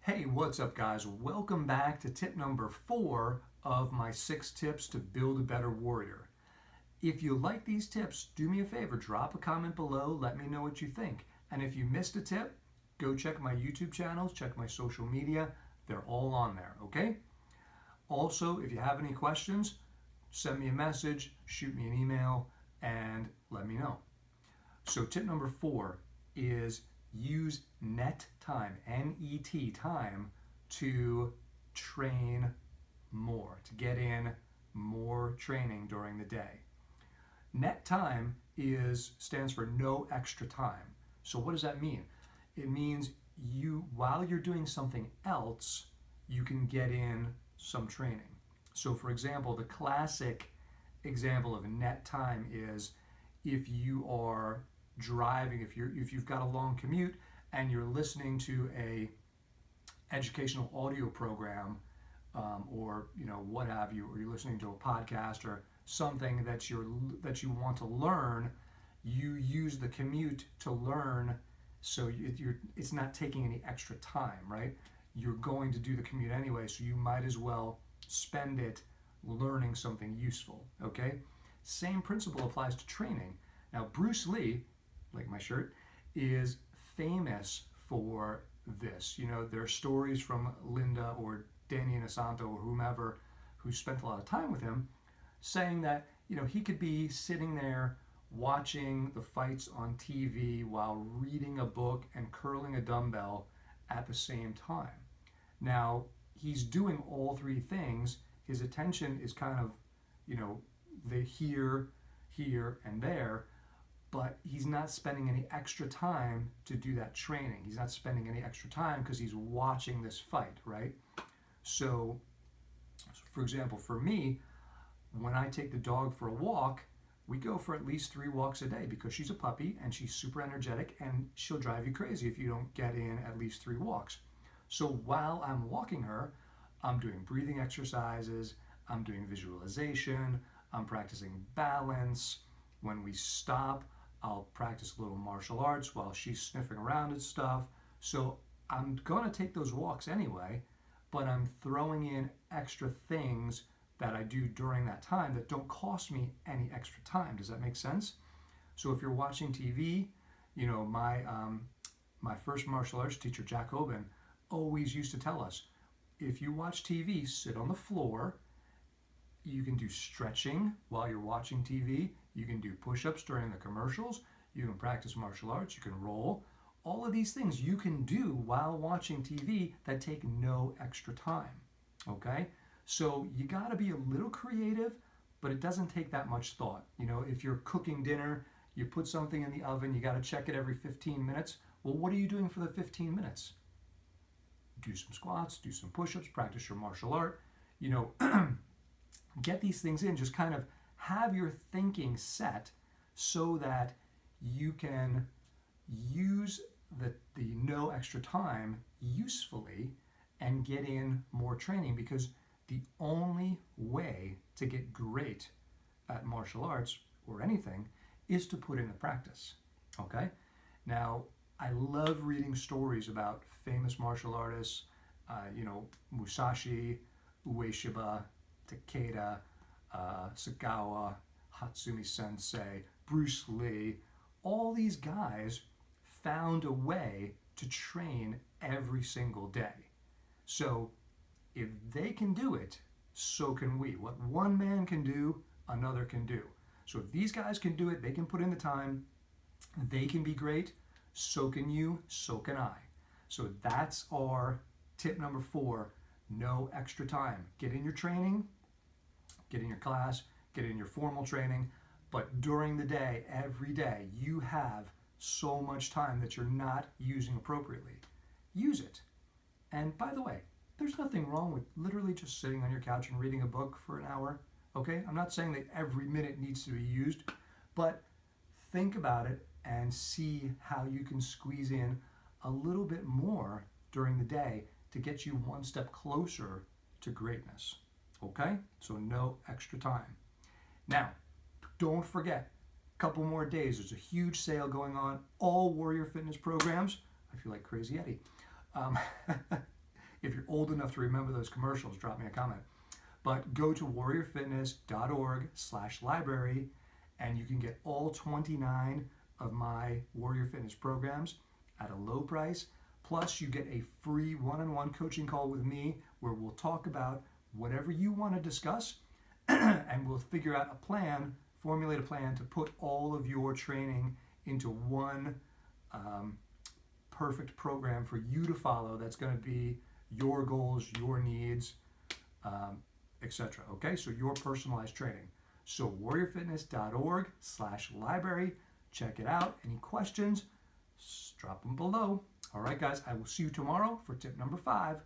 Hey, what's up, guys? Welcome back to tip number 4 of my 6 tips to build a better warrior. If you like these tips, do me a favor, drop a comment below, let me know what you think. And if you missed a tip, go check my YouTube channels, check my social media. They're all on there, okay? Also, if you have any questions, send me a message, shoot me an email, and let me know. So tip number 4 is use net time, N-E-T, time, to train more, to get in more training during the day. Net time stands for no extra time. So what does that mean? It means while you're doing something else, you can get in some training. So for example, the classic example of net time is if you are driving, if you've got a long commute and you're listening to a educational audio program, or what have you, or you're listening to a podcast or something that you want to learn, you use the commute to learn, so it's not taking any extra time, right? You're going to do the commute anyway, so you might as well spend it learning something useful, okay? Same principle applies to training. Now, Bruce Lee, like my shirt, is famous for this. There are stories from Linda or Danny Inosanto or whomever who spent a lot of time with him saying that, he could be sitting there watching the fights on TV while reading a book and curling a dumbbell at the same time. Now, he's doing all three things. His attention is kind of, the here, and there, but he's not spending any extra time to do that training. He's not spending any extra time because he's watching this fight, right? So, for example, for me, when I take the dog for a walk, we go for at least 3 walks a day because she's a puppy and she's super energetic and she'll drive you crazy if you don't get in at least 3 walks. So while I'm walking her, I'm doing breathing exercises, I'm doing visualization, I'm practicing balance. When we stop, I'll practice a little martial arts while she's sniffing around at stuff. So I'm going to take those walks anyway, but I'm throwing in extra things that I do during that time that don't cost me any extra time. Does that make sense? So if you're watching TV, my first martial arts teacher, Jack Oben, always used to tell us, if you watch TV, sit on the floor. You can do stretching while you're watching TV. You can do push-ups during the commercials. You can practice martial arts. You can roll. All of these things you can do while watching TV that take no extra time, okay? So you got to be a little creative, but it doesn't take that much thought. If you're cooking dinner, you put something in the oven, you got to check it every 15 minutes. Well, what are you doing for the 15 minutes? Do some squats, do some push-ups, practice your martial art. Get these things in. Just kind of have your thinking set so that you can use the no extra time usefully and get in more training, because the only way to get great at martial arts or anything is to put in the practice, okay? Now, I love reading stories about famous martial artists, Musashi, Ueshiba, Takeda, Sagawa, Hatsumi Sensei, Bruce Lee. All these guys found a way to train every single day. So if they can do it, so can we. What one man can do, another can do. So if these guys can do it, they can put in the time, they can be great, so can you, so can I. So that's our tip number 4, no extra time. Get in your training, get in your class, get in your formal training, but during the day, every day, you have so much time that you're not using appropriately. Use it. And by the way, there's nothing wrong with literally just sitting on your couch and reading a book for an hour, okay? I'm not saying that every minute needs to be used, but think about it and see how you can squeeze in a little bit more during the day to get you one step closer to greatness, okay? So no extra time. Now, don't forget, a couple more days, there's a huge sale going on, all Warrior Fitness programs. I feel like Crazy Eddie. old enough to remember those commercials, drop me a comment. But go to warriorfitness.org/library and you can get all 29 of my Warrior Fitness programs at a low price. Plus, you get a free one-on-one coaching call with me where we'll talk about whatever you want to discuss and we'll figure out a plan, formulate a plan to put all of your training into one perfect program for you to follow that's going to be your goals, your needs, etc. Okay, so your personalized training. So warriorfitness.org/library. Check it out. Any questions? Drop them below. All right, guys, I will see you tomorrow for tip number 5.